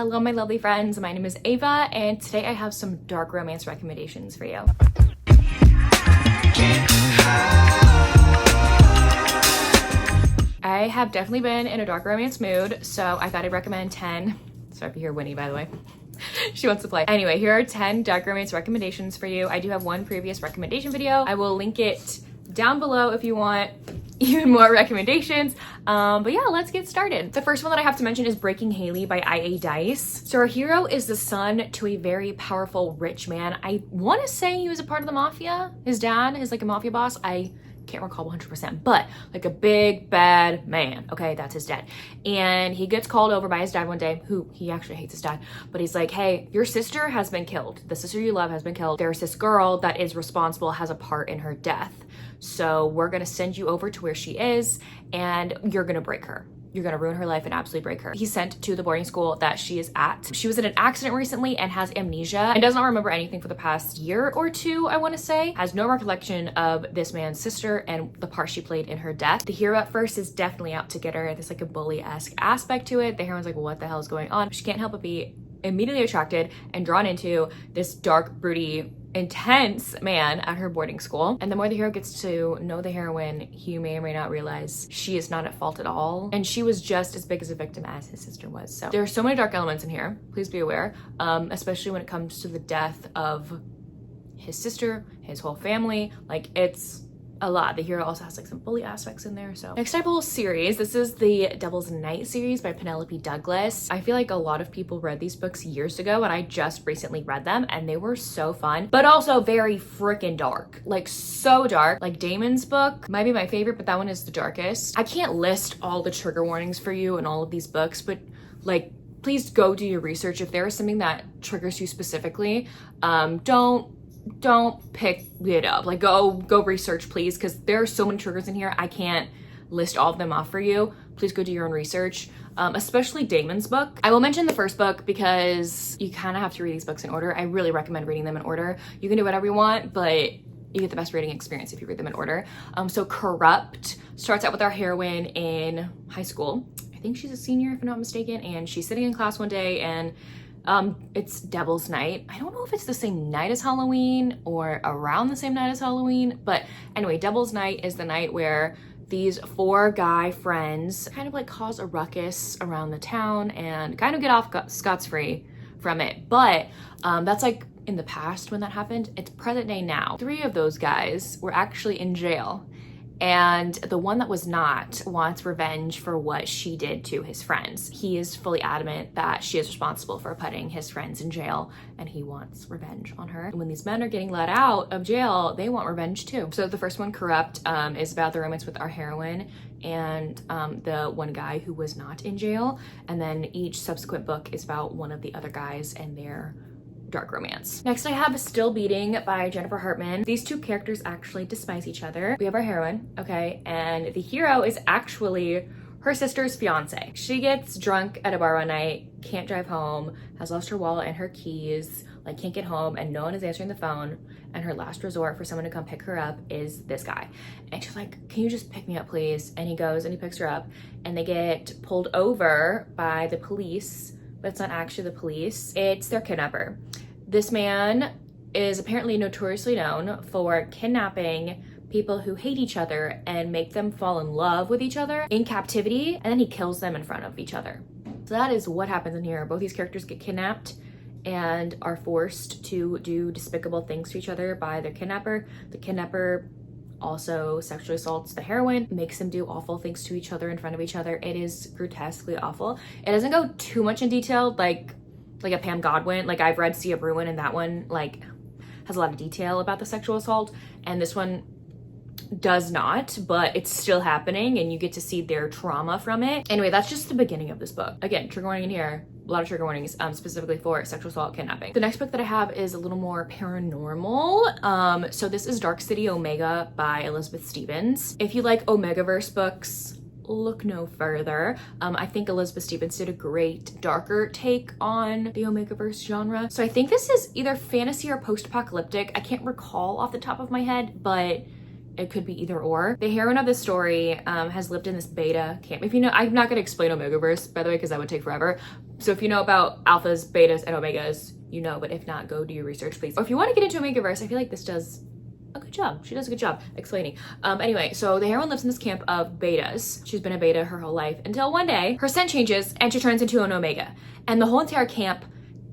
Hello, my lovely friends. My name is Ava, and today I have some dark romance recommendations for you. I have definitely been in a dark romance mood, so I thought I'd recommend 10. Sorry if you hear Winnie, by the way. She wants to play. Anyway, here are 10 dark romance recommendations for you. I do have one previous recommendation video. I will link it down below if you want even more recommendations. But yeah, let's get started. The first one that I have to mention is Breaking Haley by I.A. Dice. So our hero is the son to a very powerful rich man. I want to say he was a part of the Mafia. His dad is like a Mafia boss. I can't recall 100%, but like a big bad man. Okay, that's his dad. And he gets called over by his dad one day, who he actually hates his dad, but he's like, hey, your sister has been killed. The sister you love has been killed. There's this girl that is responsible, has a part in her death. So we're gonna send you over to where she is and you're gonna break her. You're gonna ruin her life and absolutely break her. He's sent to the boarding school that she is at. She was in an accident recently and has amnesia and does not remember anything for the past year or two, I wanna say. Has no recollection of this man's sister and the part she played in her death. The hero at first is definitely out to get her. There's like a bully-esque aspect to it. The heroine's like, what the hell is going on? She can't help but be immediately attracted and drawn into this dark, broody, intense man at her boarding school. And the more the hero gets to know the heroine, he may or may not realize she is not at fault at all. And she was just as big as a victim as his sister was. So there are so many dark elements in here, please be aware, especially when it comes to the death of his sister, his whole family. Like, it's a lot. The hero also has like some bully aspects in there. So next I have a whole series. This is the Devil's Night series by Penelope Douglas. I feel like a lot of people read these books years ago and I just recently read them and they were so fun, but also very freaking dark. Like, so dark. Like, Damon's book might be my favorite, but that one is the darkest. I can't list all the trigger warnings for you in all of these books, but like, please go do your research. If there is something that triggers you specifically, don't pick it up. Like, go research, please, because there are so many triggers in here. I can't list all of them off for you. Please go do your own research, especially Damon's book. I will mention the first book because you kind of have to read these books in order. I really recommend reading them in order. You can do whatever you want, but you get the best reading experience if you read them in order. So Corrupt starts out with our heroine in high school. I think she's a senior, if I'm not mistaken, and she's sitting in class one day and it's Devil's Night. I don't know if it's the same night as Halloween or around the same night as Halloween, but anyway, Devil's Night is the night where these 4 guy friends kind of like cause a ruckus around the town and kind of get off scot-free from it. But that's like in the past when that happened. It's present day now. 3 of those guys were actually in jail. And the one that was not wants revenge for what she did to his friends. He is fully adamant that she is responsible for putting his friends in jail and he wants revenge on her. And when these men are getting let out of jail, they want revenge too. So the first one, Corrupt, is about the romance with our heroine and the one guy who was not in jail. And then each subsequent book is about one of the other guys and their dark romance. Next I have Still Beating by Jennifer Hartman. These 2 characters actually despise each other. We have our heroine, okay, and the hero is actually her sister's fiance. She gets drunk at a bar one night, can't drive home, has lost her wallet and her keys, like can't get home, and no one is answering the phone, and her last resort for someone to come pick her up is this guy. And she's like, can you just pick me up, please? And he goes and he picks her up and they get pulled over by the police, but it's not actually the police, it's their kidnapper. This man is apparently notoriously known for kidnapping people who hate each other and make them fall in love with each other in captivity, and then he kills them in front of each other. So that is what happens in here. Both these characters get kidnapped and are forced to do despicable things to each other by their kidnapper. The kidnapper also sexually assaults the heroine, makes them do awful things to each other in front of each other. It is grotesquely awful. It doesn't go too much in detail like a Pam Godwin. Like, I've read Sea of Ruin and that one like has a lot of detail about the sexual assault, and this one does not, but it's still happening and you get to see their trauma from it. Anyway, that's just the beginning of this book. Again, trigger warning in here, a lot of trigger warnings specifically for sexual assault, kidnapping. The next book that I have is a little more paranormal. So this is Dark City Omega by Elizabeth Stevens. If you like Omegaverse books, look no further. I think Elizabeth Stevens did a great darker take on the Omegaverse genre. So I think this is either fantasy or post-apocalyptic. I can't recall off the top of my head, but it could be either or. The heroine of this story has lived in this beta camp. If you know, I'm not gonna explain Omegaverse, by the way, because that would take forever. So if you know about alphas, betas, and omegas, you know, but if not, go do your research, please. Or if you want to get into Omegaverse, I feel like this does a good job. She does a good job explaining. Anyway, so the heroine lives in this camp of betas. She's been a beta her whole life until one day her scent changes and she turns into an omega. And the whole entire camp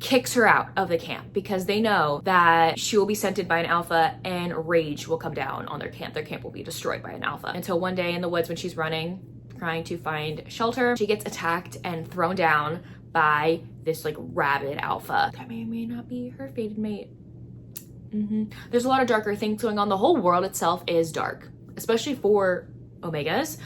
kicks her out of the camp because they know that she will be scented by an alpha and rage will come down on their camp. Their camp will be destroyed by an alpha. Until one day in the woods when she's running, trying to find shelter, she gets attacked and thrown down by this like rabid alpha. That may or may not be her fated mate. There's a lot of darker things going on. The whole world itself is dark, especially for omegas.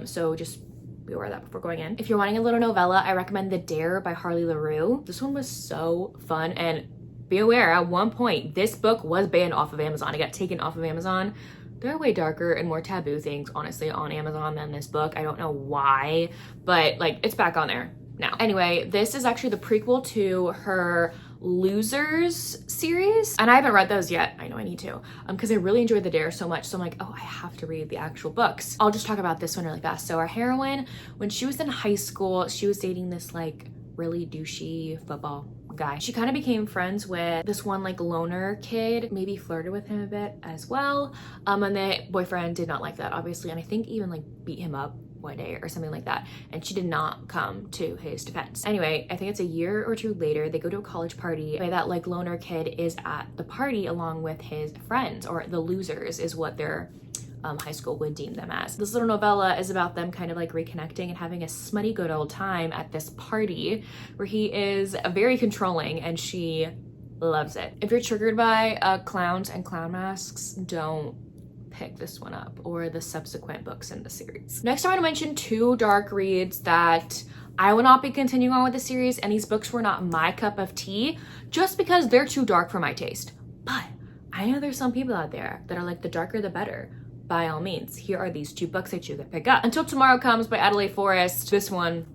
So just be aware of that before going in. If you're wanting a little novella, I recommend The Dare by Harley LaRue. This one was so fun, and be aware, at one point, this book was banned off of Amazon. It got taken off of Amazon. There are way darker and more taboo things, honestly, on Amazon than this book. I don't know why, but like it's back on there now. Anyway, this is actually the prequel to her Losers series, and I haven't read those yet. I know I need to, because I really enjoyed The Dare so much, so I'm like, oh, I have to read the actual books. I'll just talk about this one really fast. So our heroine, when she was in high school, she was dating this like really douchey football guy. She kind of became friends with this one like loner kid, maybe flirted with him a bit as well, and the boyfriend did not like that, obviously, and I think even like beat him up one day or something like that, and she did not come to his defense. Anyway, I think it's a year or two later, they go to a college party. That like loner kid is at the party along with his friends, or the losers is what their high school would deem them as. This little novella is about them kind of like reconnecting and having a smutty good old time at this party where he is very controlling and she loves it. If you're triggered by clowns and clown masks, don't pick this one up or the subsequent books in the series. Next, I want to mention two dark reads that I will not be continuing on with the series, and these books were not my cup of tea just because they're too dark for my taste. But I know there's some people out there that are like, the darker the better. By all means, here are these two books that you can pick up. Until Tomorrow Comes by Adelaide Forrest. This one,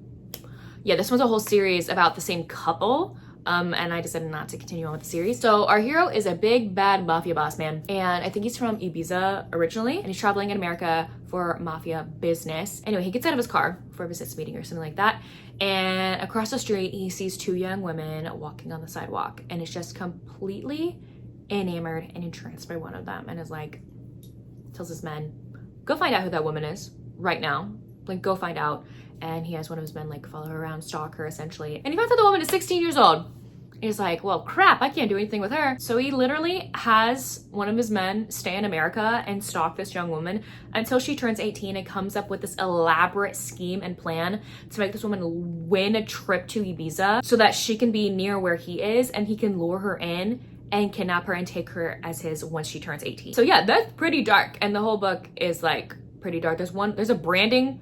yeah, this one's a whole series about the same couple. And I decided not to continue on with the series. So our hero is a big bad mafia boss man, and I think he's from Ibiza originally, and he's traveling in America for mafia business. Anyway, he gets out of his car for a business meeting or something like that, and across the street he sees two young women walking on the sidewalk, and is just completely enamored and entranced by one of them, and is like, tells his men, go find out who that woman is right now, like go find out. And he has one of his men like follow her around, stalk her essentially, and he finds out the woman is 16 years old. He's like, well, crap, I can't do anything with her. So he literally has one of his men stay in America and stalk this young woman until she turns 18 and comes up with this elaborate scheme and plan to make this woman win a trip to Ibiza so that she can be near where he is and he can lure her in and kidnap her and take her as his once she turns 18. So yeah, that's pretty dark. And the whole book is like pretty dark. There's a branding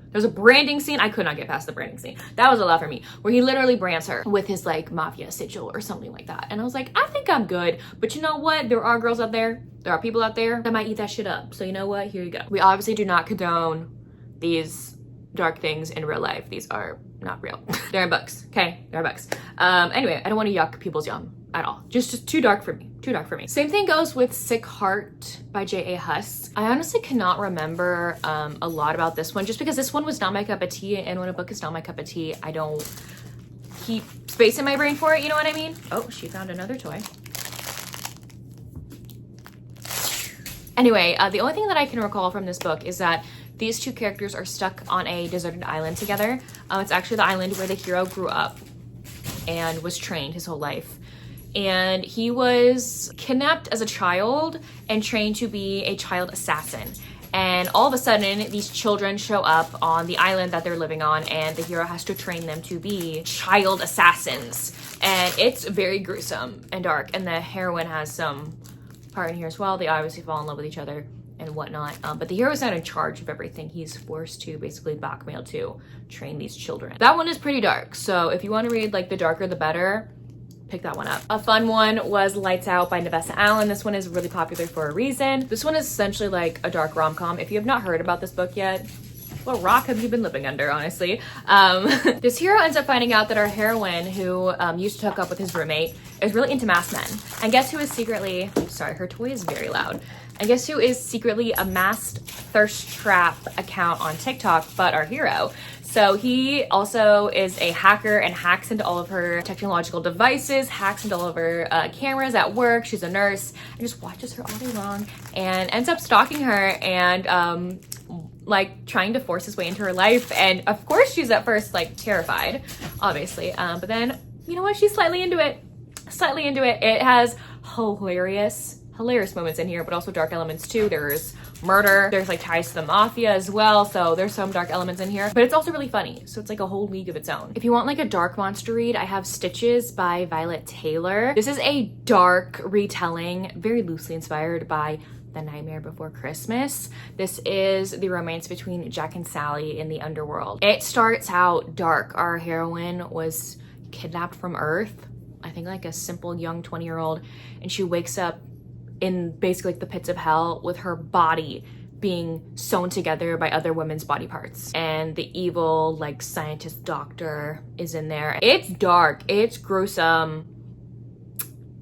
scene. I could not get past the branding scene. That was a lot for me, where he literally brands her with his like mafia sigil or something like that. And I was like, I think I'm good. But you know what? There are girls out there. There are people out there that might eat that shit up. So you know what? Here you go. We obviously do not condone these dark things in real life. These are not real. They're in books. Okay? They're in books. Anyway, I don't want to yuck people's yum at all. Just too dark for me. Too dark for me. Same thing goes with Sick Heart by J.A. Huss. I honestly cannot remember a lot about this one just because this one was not my cup of tea, and when a book is not my cup of tea, I don't keep space in my brain for it, you know what I mean? Oh, she found another toy. Anyway, the only thing that I can recall from this book is that these two characters are stuck on a deserted island together. It's actually the island where the hero grew up and was trained his whole life. And he was kidnapped as a child and trained to be a child assassin. And all of a sudden, these children show up on the island that they're living on, and the hero has to train them to be child assassins. And it's very gruesome and dark, and the heroine has some part in here as well. They obviously fall in love with each other and whatnot. But the hero's not in charge of everything. He's forced to basically blackmail to train these children. That one is pretty dark. So if you want to read like the darker the better, pick that one up. A fun one was Lights Out by Novella Allen. This one is really popular for a reason. This one is essentially like a dark rom-com. If you have not heard about this book yet, what rock have you been living under, honestly? This hero ends up finding out that our heroine, who used to hook up with his roommate, is really into masked men. And guess who is secretly, sorry, her toy is very loud. And guess who is secretly a masked thirst trap account on TikTok but our hero. So he also is a hacker and hacks into all of her technological devices, hacks into all of her cameras at work. She's a nurse and just watches her all day long and ends up stalking her and like trying to force his way into her life. And of course she's at first like terrified, obviously, but then you know what, she's slightly into it. It has hilarious moments in here, but also dark elements too. There's murder, there's like ties to the Mafia as well, so there's some dark elements in here, but it's also really funny, so it's like a whole league of its own. If you want like a dark monster read, I have Stitches by Violet Taylor. This is a dark retelling, very loosely inspired by The Nightmare Before Christmas. This is the romance between Jack and Sally in the underworld. It starts out dark. Our heroine was kidnapped from Earth, I think like a simple young 20-year-old, and she wakes up in basically like the pits of hell with her body being sewn together by other women's body parts. And the evil like scientist doctor is in there. It's dark, it's gruesome.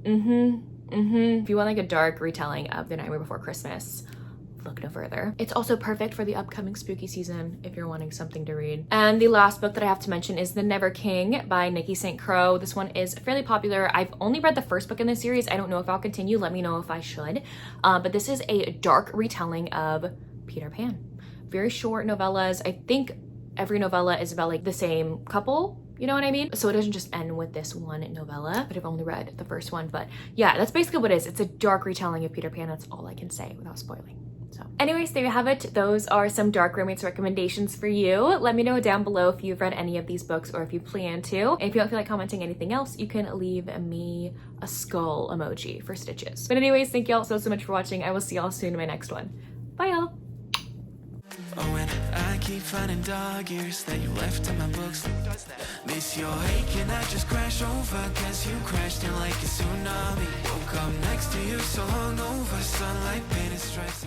If you want like a dark retelling of The Nightmare Before Christmas, look no further. It's also perfect for the upcoming spooky season if you're wanting something to read. And the last book that I have to mention is The Never King by Nikki St. Crow. This one is fairly popular. I've only read the first book in this series. I don't know if I'll continue. Let me know if I should. But this is a dark retelling of Peter Pan. Very short novellas. I think every novella is about like the same couple. You know what I mean? So it doesn't just end with this one novella, but I've only read the first one. But yeah, that's basically what it is. It's a dark retelling of Peter Pan. That's all I can say without spoiling. So anyways, there you have it. Those are some dark romance recommendations for you. Let me know down below if you've read any of these books or if you plan to. And if you don't feel like commenting anything else, you can leave me a skull emoji for Stitches. But anyways, thank y'all so much for watching. I will see y'all soon in my next one. Bye y'all. Oh, and I keep finding dog ears that you left in my books. Miss your hate, can I just crash over? Cause you crashed in like a tsunami. Woke up next to you so hungover, sunlight painted stripes.